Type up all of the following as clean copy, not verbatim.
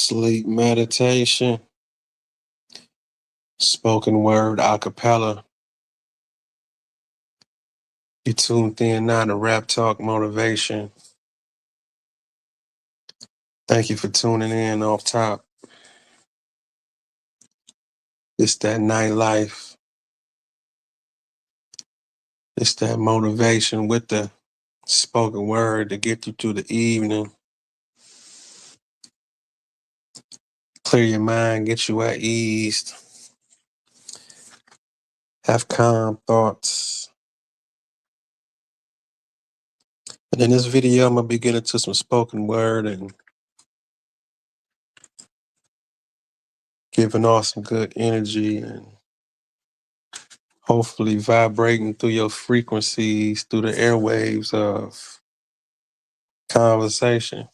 Sleep meditation, spoken word, acapella. You tuned in now to Raptalk motivation. Thank you for tuning in off top. It's that nightlife. It's that motivation with the spoken word to get you through the evening. Clear your mind, get you at ease. Have calm thoughts. And in this video, I'm going to be getting into some spoken word and giving off some good energy and hopefully vibrating through your frequencies, through the airwaves of conversation.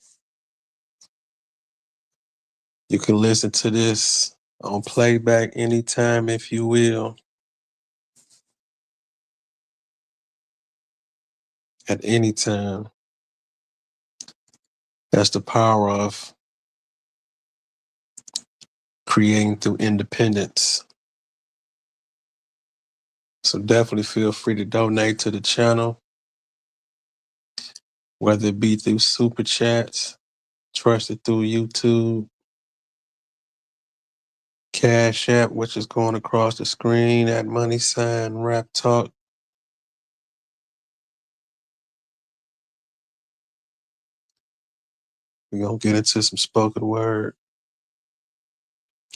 You can listen to this on playback anytime, if you will, at any time. That's the power of creating through independence. So definitely feel free to donate to the channel, whether it be through super chats, trusted through YouTube, Cash App, which is going across the screen at @Raptalk. We're going to get into some spoken word,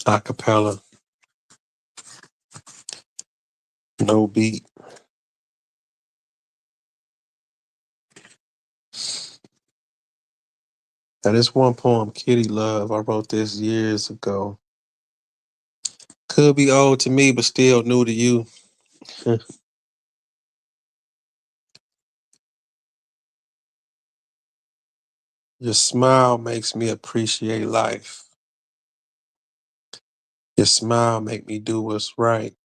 acapella, no beat. Now, this one poem, Kitty Love, I wrote this years ago. Could be old to me, but still new to you. Your smile makes me appreciate life. Your smile make me do what's right.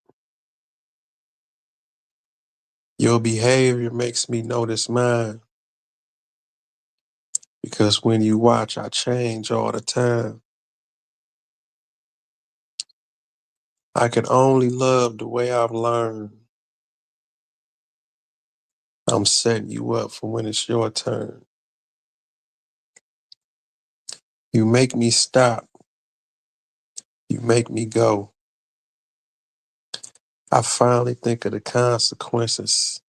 Your behavior makes me notice mine. Because when you watch, I change all the time. I can only love the way I've learned. I'm setting you up for when it's your turn. You make me stop. You make me go. I finally think of the consequences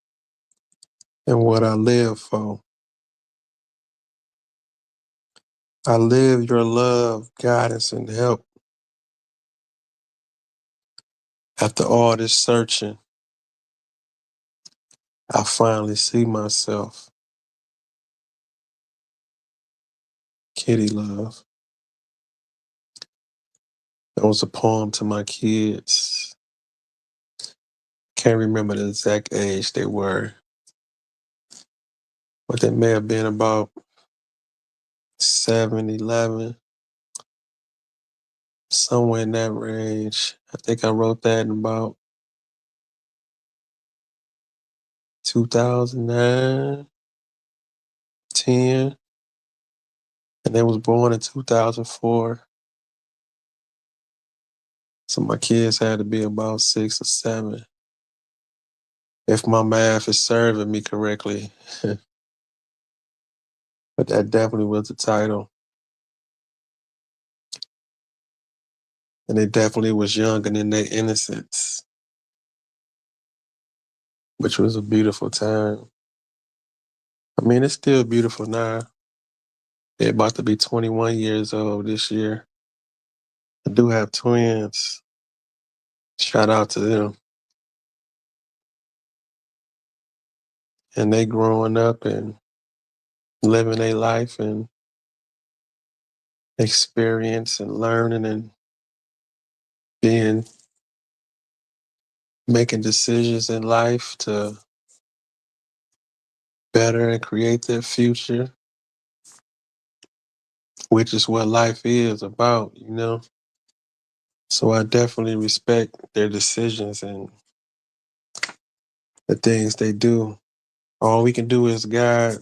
and what I live for. I live your love, guidance, and help. After all this searching, I finally see myself. Kitty Love. That was a poem to my kids. Can't remember the exact age they were, but they may have been about 7, 11, somewhere in that range. I think I wrote that in about 2009, 10, and they was born in 2004. So my kids had to be about 6 or 7, if my math is serving me correctly. But that definitely was the title. And they definitely was young and in their innocence, which was a beautiful time. I mean, it's still beautiful now. They're about to be 21 years old this year. I do have twins. Shout out to them. And they growing up and living their life and experience and learning and being making decisions in life to better and create their future, which is what life is about, you know? So I definitely respect their decisions and the things they do. All we can do is guide.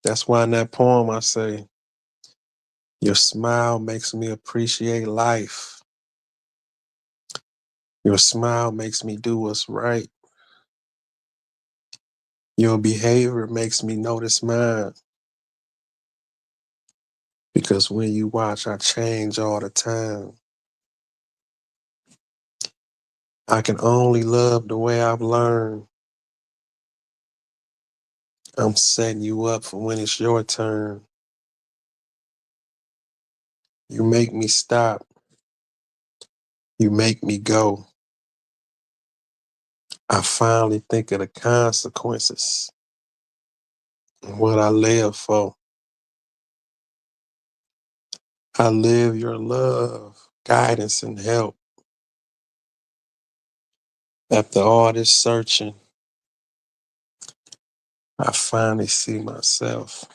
That's why in that poem I say, Your smile makes me appreciate life. Your smile makes me do what's right. Your behavior makes me notice mine. Because when you watch, I change all the time. I can only love the way I've learned. I'm setting you up for when it's your turn. You make me stop. You make me go. I finally think of the consequences and what I live for. I live your love, guidance, and help. After all this searching, I finally see myself.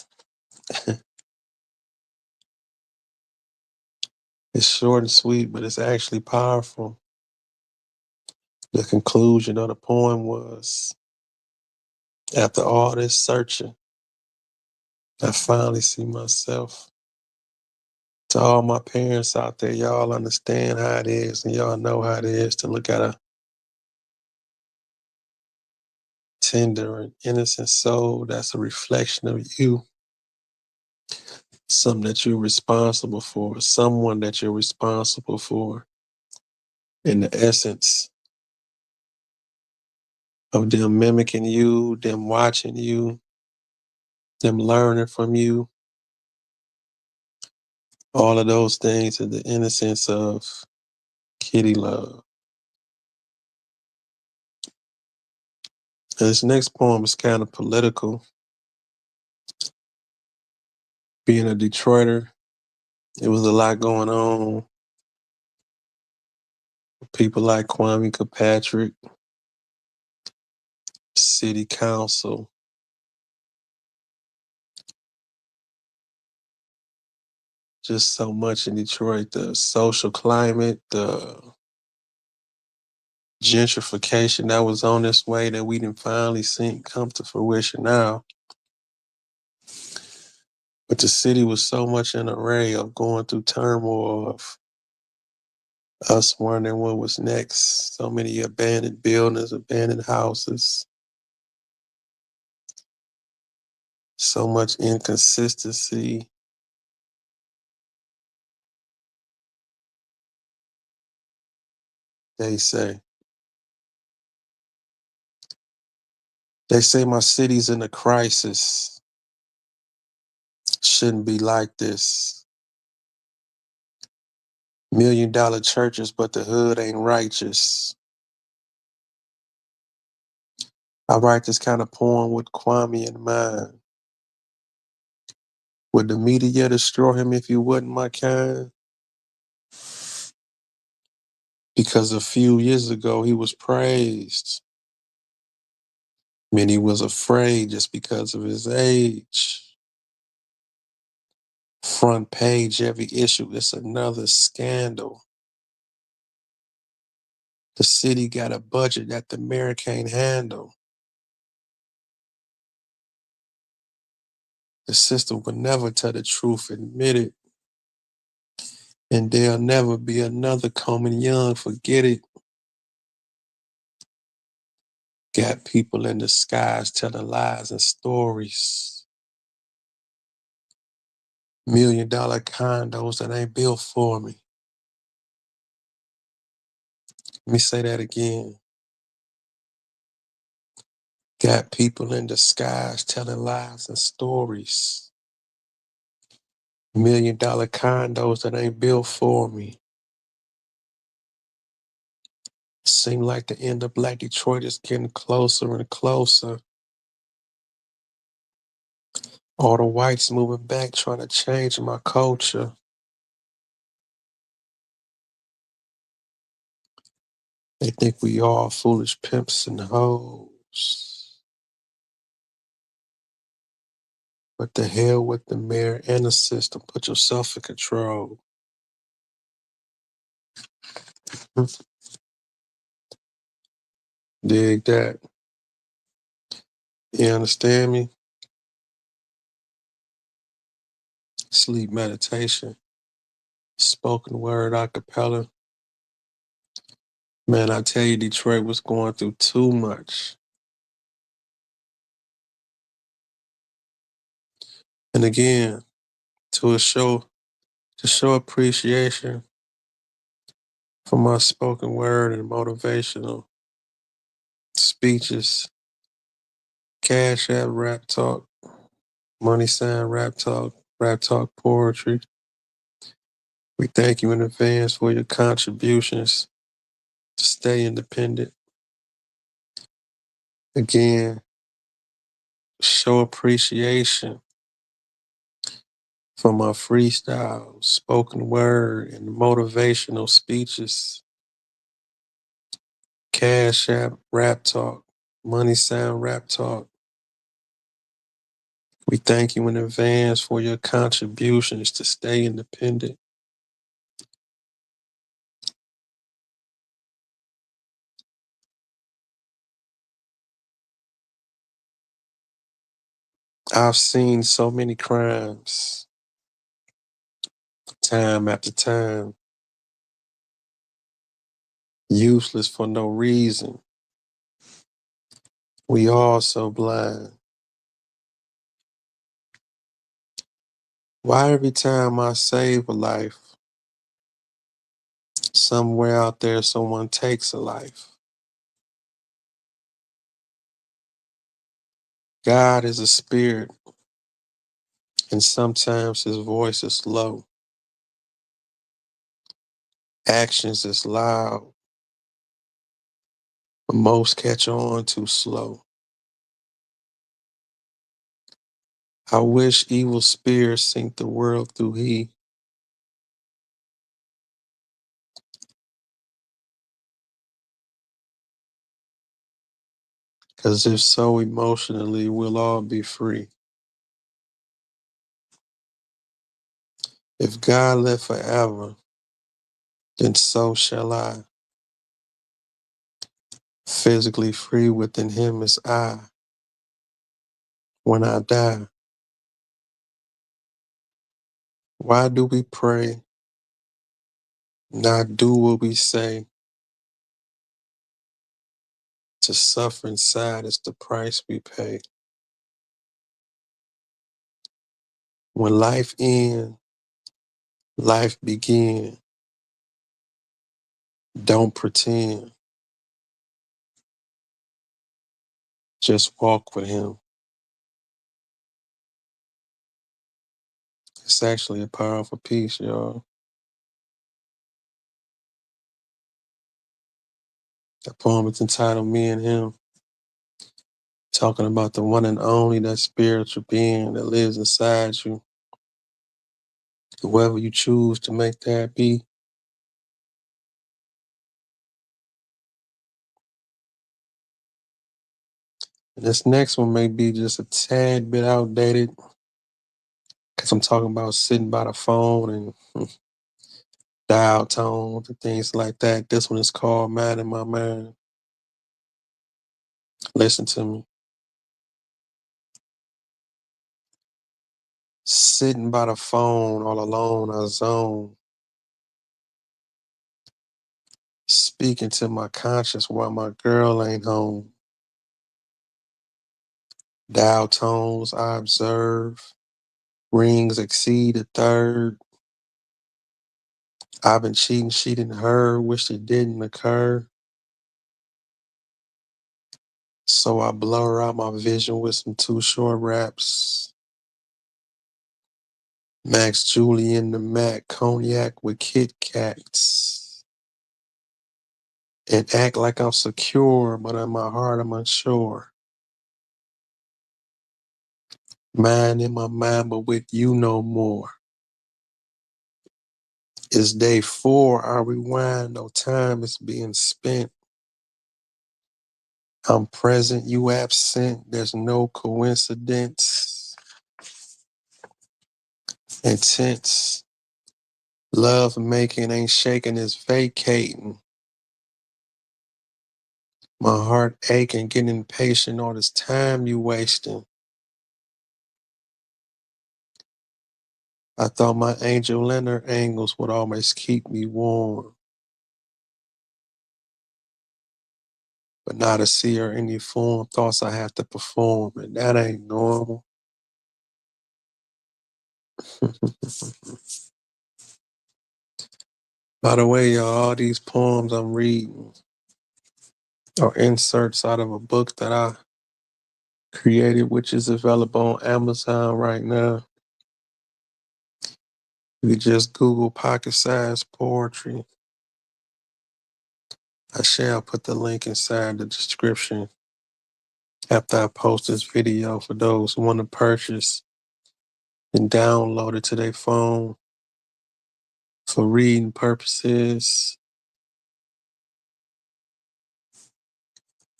It's short and sweet, but it's actually powerful. The conclusion of the poem was, after all this searching, I finally see myself. To all my parents out there, y'all understand how it is and y'all know how it is to look at a tender and innocent soul that's a reflection of you, something that you're responsible for, someone that you're responsible for, in the essence of them mimicking you, them watching you, them learning from you, all of those things in the innocence of kitty love. And this next poem is kind of political. Being a Detroiter, it was a lot going on. People like Kwame Kilpatrick, city council, just so much in Detroit, the social climate, the gentrification that was on its way that we didn't finally see come to fruition now. But the city was so much in array of going through turmoil, of us wondering what was next. So many abandoned buildings, abandoned houses, so much inconsistency. They say. They say my city's in a crisis. Shouldn't be like this. $1 million churches, but the hood ain't righteous. I write this kind of poem with Kwame in mind. Would the media destroy him if you wasn't my kind? Because a few years ago he was praised. Many was afraid just because of his age. Front page, every issue, it's another scandal. The city got a budget that the mayor can't handle. The system would never tell the truth, admit it. And there'll never be another Coleman Young, forget it. Got people in the skies telling lies and stories. $1 million condos that ain't built for me. Let me say that again. Got people in the skies telling lies and stories. $1 million condos that ain't built for me. Seem like the end of Black Detroit is getting closer and closer. All the whites moving back, trying to change my culture. They think we all foolish pimps and hoes. But the hell with the mayor and the system. Put yourself in control. Dig that. You understand me? sleep meditation, spoken word, acapella. Man, I tell you, Detroit was going through too much. And again, to a show, to show appreciation for my spoken word and motivational speeches, Cash App Rap Talk, Money Sign Rap Talk Poetry. We thank you in advance for your contributions to stay independent. Again, show appreciation for my freestyle, spoken word, and motivational speeches. Cash App Rap Talk, Money Sound Rap Talk. We thank you in advance for your contributions to stay independent. I've seen so many crimes, time after time, useless for no reason. We all so blind. Why every time I save a life, somewhere out there someone takes a life? God is a spirit, and sometimes his voice is low. Actions is loud, but most catch on too slow. I wish evil spirits sink the world through he. Cause if so emotionally, we'll all be free. If God live forever, then so shall I. Physically free within him is I. When I die, why do we pray? Not do what we say. To suffer inside is the price we pay. When life ends, life begin. Don't pretend. Just walk with him. It's actually a powerful piece, y'all. The poem is entitled Me and Him, talking about the one and only, that spiritual being that lives inside you. Whoever you choose to make that be. And this next one may be just a tad bit outdated because I'm talking about sitting by the phone and dial tones and things like that. This one is called Mad in My Mind. Listen to me. Sitting by the phone all alone, I zone, speaking to my conscience while my girl ain't home. Dial tones I observe, rings exceed a third. I've been cheating, she didn't heard, wish it didn't occur. So I blur out my vision with some too short raps. Max Julie in the Mac, cognac with Kit Kats. And act like I'm secure, but in my heart I'm unsure. Mind in my mind, but with you no more. It's day 4, I rewind, no time is being spent. I'm present, you absent, there's no coincidence. Intense. Love making ain't shaking, it's vacating. My heart aching, getting impatient, all this time you wasting. I thought my angel lantern angles would always keep me warm, but now to see her in any form, thoughts I have to perform, and that ain't normal. By the way, y'all, all these poems I'm reading are inserts out of a book that I created, which is available on Amazon right now. You can just Google pocket size poetry. I shall put the link inside the description after I post this video for those who want to purchase and download it to their phone for reading purposes.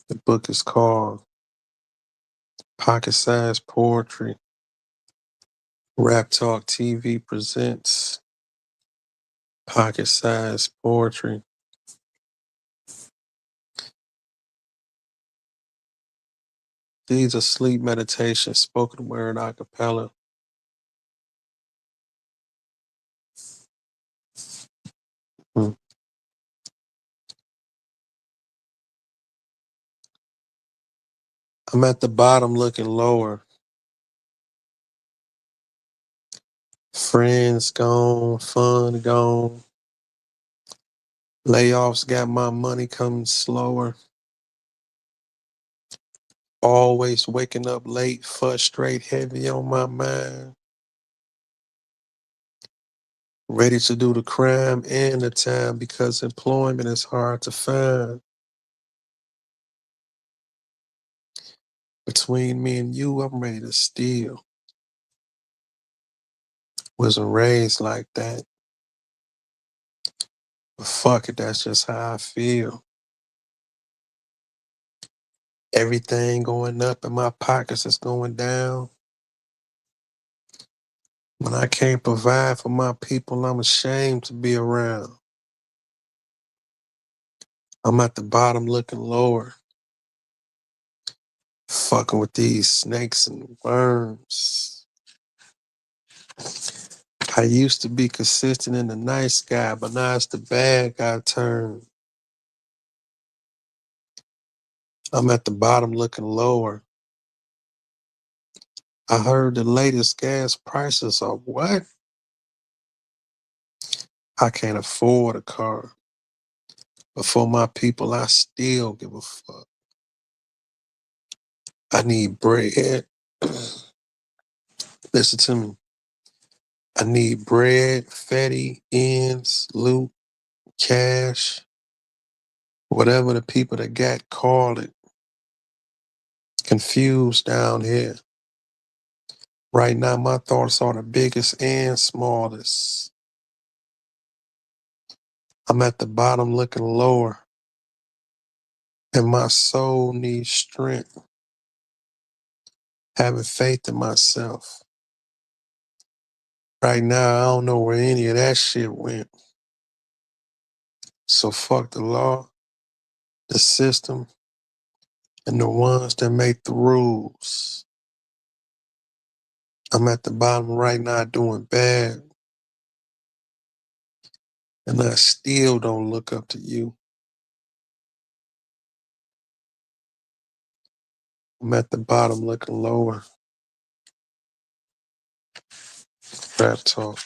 The book is called Pocket Size Poetry. Raptalk TV presents Pocket Size Poetry. These are sleep meditations, spoken word acapella. Hmm. I'm at the bottom looking lower. Friends gone, fun gone. Layoffs got my money coming slower. Always waking up late, frustrated, heavy on my mind. Ready to do the crime and the time because employment is hard to find. Between me and you, I'm ready to steal. Wasn't raised like that. But fuck it, that's just how I feel. Everything going up and my pockets is going down. When I can't provide for my people, I'm ashamed to be around. I'm at the bottom looking lower, fucking with these snakes and worms. I used to be consistent in the nice guy, but now it's the bad guy turn. I'm at the bottom looking lower. I heard the latest gas prices are what? I can't afford a car. But for my people, I still give a fuck. I need bread. Listen to me. I need bread, fatty, ends, loot, cash, whatever the people that got call it. Confused down here. Right now, my thoughts are the biggest and smallest. I'm at the bottom looking lower, and my soul needs strength, having faith in myself. Right now, I don't know where any of that shit went. So fuck the law, the system, and the ones that make the rules. I'm at the bottom right now doing bad, and I still don't look up to you. I'm at the bottom looking lower. Raptalk.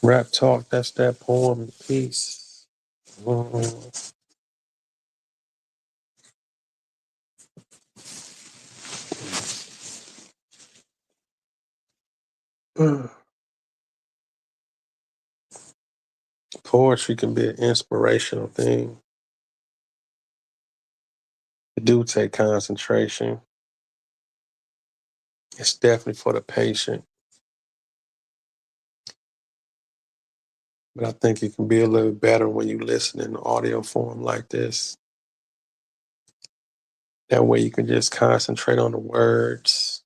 Raptalk, that's that poem in peace. Mhm. Poetry can be an inspirational thing. It do take concentration. It's definitely for the patient, but I think it can be a little better when you listen in audio form like this. That way you can just concentrate on the words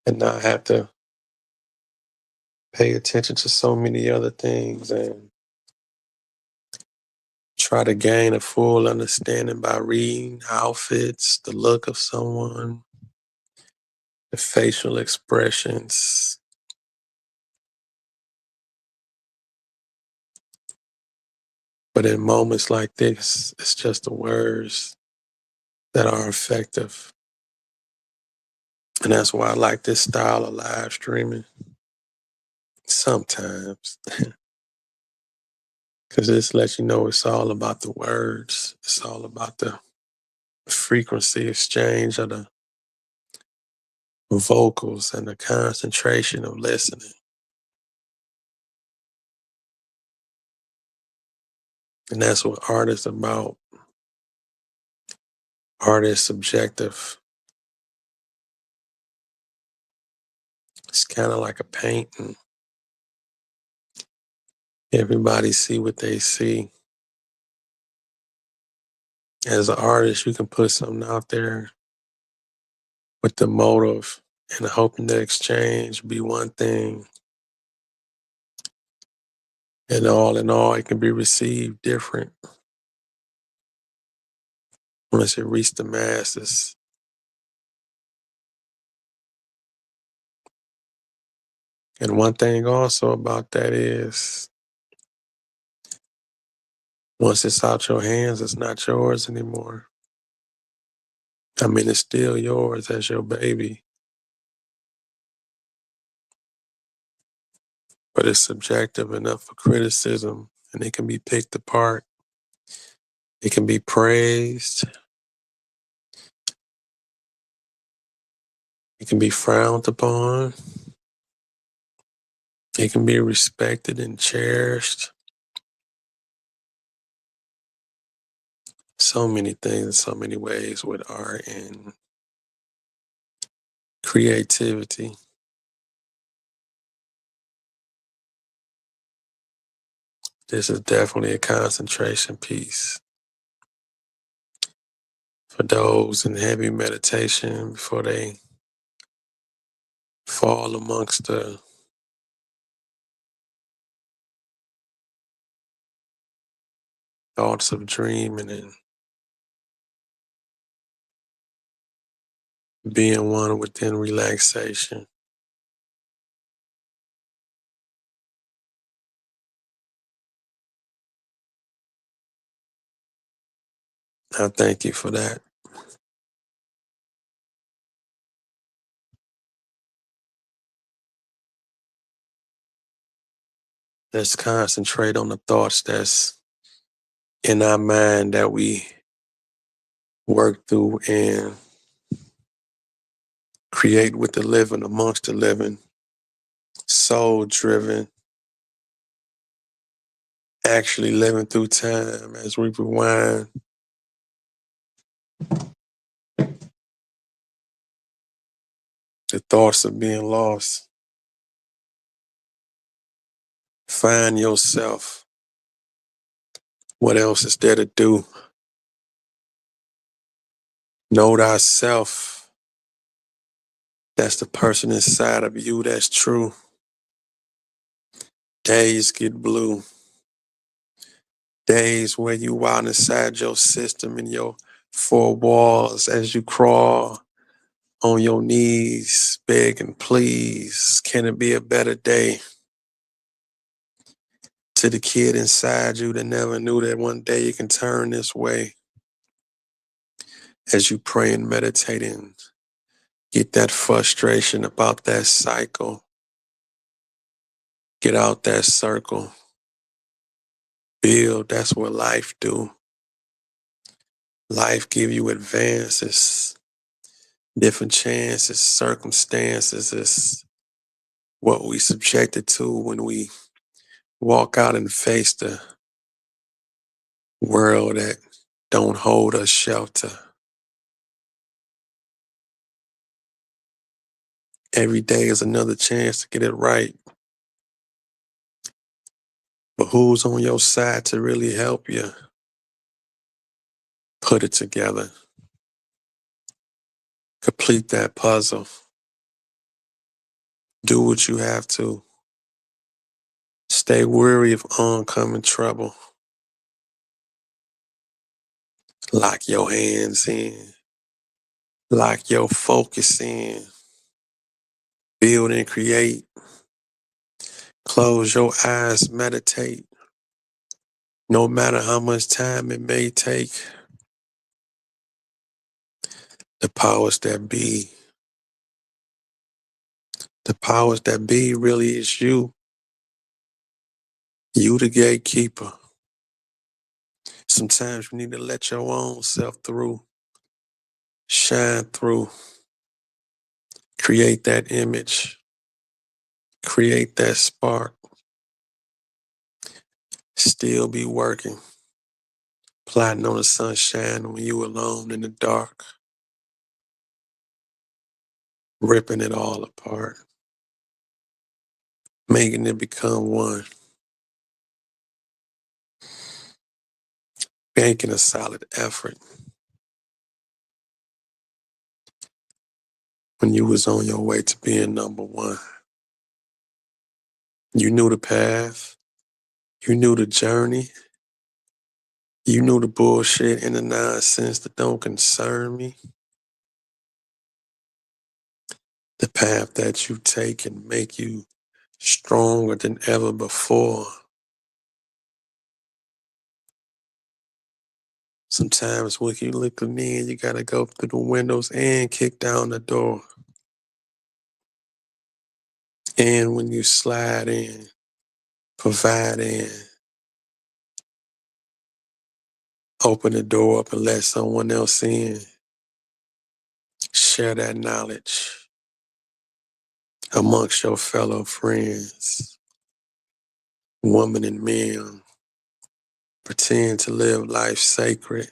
and not have to pay attention to so many other things and try to gain a full understanding by reading outfits, the look of someone, the facial expressions. But in moments like this, it's just the words that are effective. And that's why I like this style of live streaming sometimes. Because this lets you know it's all about the words. It's all about the frequency exchange of the vocals and the concentration of listening. And that's what art is about. Art is subjective. It's kind of like a painting. Everybody see what they see. As an artist, you can put something out there with the motive and hoping the exchange be one thing. And all in all, it can be received different once it reaches the masses. And one thing also about that is once it's out your hands, it's not yours anymore. I mean, it's still yours as your baby, but it's subjective enough for criticism and it can be picked apart. It can be praised. It can be frowned upon. It can be respected and cherished. So many things, so many ways with art and creativity. This is definitely a concentration piece for those in heavy meditation before they fall amongst the thoughts of dreaming and being one within relaxation. I thank you for that. Let's concentrate on the thoughts that's in our mind that we work through and create with the living, amongst the living, soul driven, actually living through time as we rewind. The thoughts of being lost. Find yourself. What else is there to do? Know thyself. That's the person inside of you that's true. Days get blue. Days where you out inside your system in your four walls as you crawl on your knees, begging, please, can it be a better day? To the kid inside you that never knew that one day you can turn this way. As you pray and meditate and get that frustration about that cycle. Get out that circle. Build, that's what life do. Life give you advances, different chances, circumstances. Is what we subjected to when we walk out and face the world that don't hold us shelter. Every day is another chance to get it right. But who's on your side to really help you put it together? Complete that puzzle. Do what you have to. Stay weary of oncoming trouble. Lock your hands in. Lock your focus in. Build and create. Close your eyes, meditate. No matter how much time it may take, the powers that be, the powers that be really is you. You the gatekeeper. Sometimes you need to let your own self through, shine through, create that image, create that spark, still be working, plotting on the sunshine when you alone in the dark, ripping it all apart, making it become one, making a solid effort. When you was on your way to being number one, you knew the path, you knew the journey, you knew the bullshit and the nonsense that don't concern me. The path that you take can make you stronger than ever before. Sometimes when you looking in, you gotta go through the windows and kick down the door. And when you slide in, provide in, open the door up and let someone else in. Share that knowledge amongst your fellow friends, women and men. Pretend to live life sacred.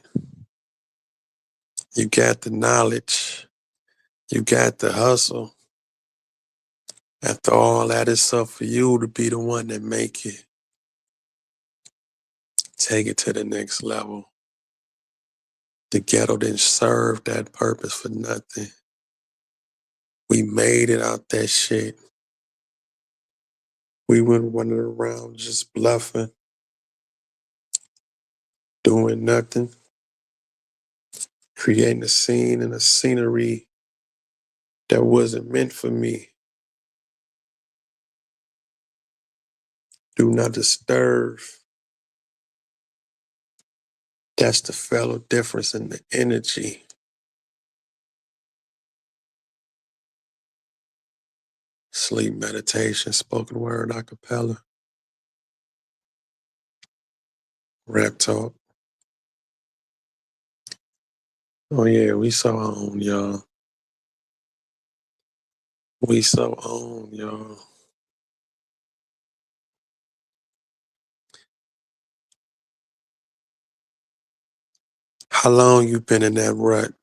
You got the knowledge. You got the hustle. After all that, it's up for you to be the one that make it. Take it to the next level. The ghetto didn't serve that purpose for nothing. We made it out that shit. We weren't running around just bluffing, doing nothing, creating a scene and a scenery that wasn't meant for me. Do not disturb. That's the fellow difference in the energy. Sleep meditation, spoken word, acapella, Raptalk. Oh yeah, we so on, y'all. We so on, y'all. How long you been in that rut?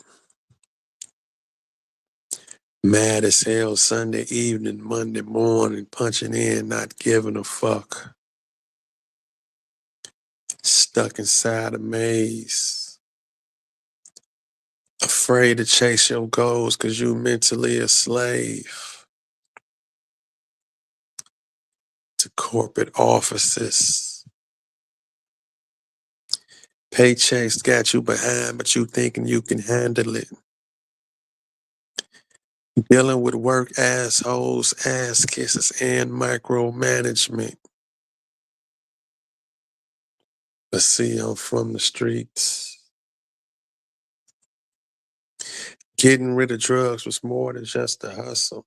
Mad as hell Sunday evening, Monday morning, punching in, not giving a fuck. Stuck inside a maze. Afraid to chase your goals cause you mentally a slave to corporate offices. Paychecks got you behind, but you thinking you can handle it. Dealing with work assholes, ass kisses, and micromanagement. But see, I'm from the streets. Getting rid of drugs was more than just a hustle.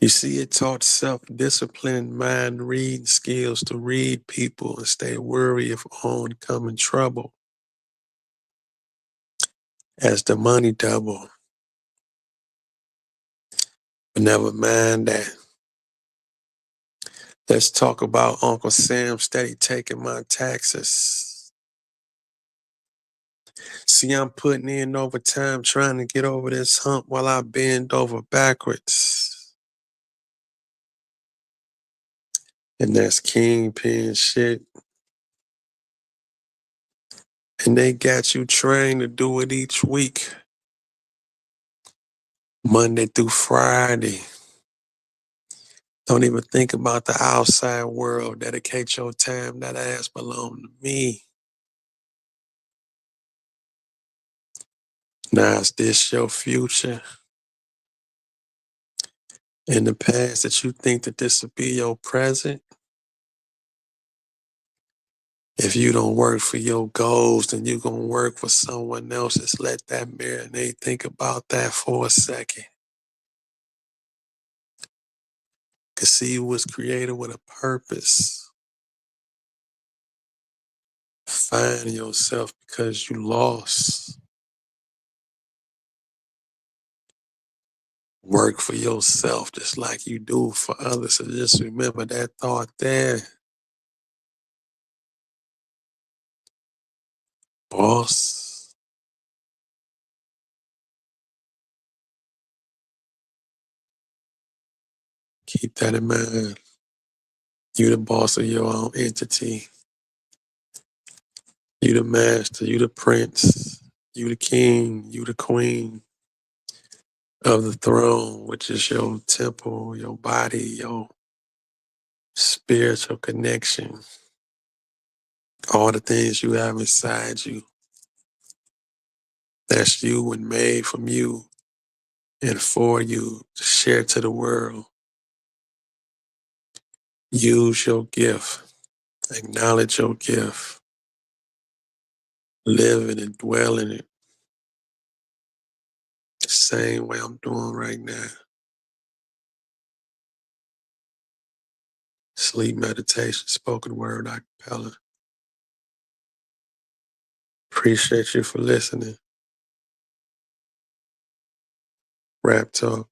You see, it taught self-discipline, mind reading skills to read people and stay wary of oncoming trouble. As the money double. But never mind that. Let's talk about Uncle Sam steady taking my taxes. See, I'm putting in overtime trying to get over this hump while I bend over backwards. And that's kingpin shit. And they got you trained to do it each week. Monday through Friday. Don't even think about the outside world. Dedicate your time. That ass belong to me. Now is this your future? in the past that you think that this will be your present. If you don't work for your goals, then you're going to work for someone else. Just let that marinate. Think about that for a second. Because see, you was created with a purpose. Find yourself because you lost. Work for yourself just like you do for others. So just remember that thought there. Boss, keep that in mind. You the boss of your own entity. You the master, you the prince, you the king, you the queen of the throne, which is your temple, your body, your spiritual connection, all the things you have inside you. That's you and made from you and for you to share to the world. Use your gift. Acknowledge your gift. Live in it, dwell in it. The same way I'm doing right now. Sleep meditation, spoken word, acapella. Appreciate you for listening. Raptalk.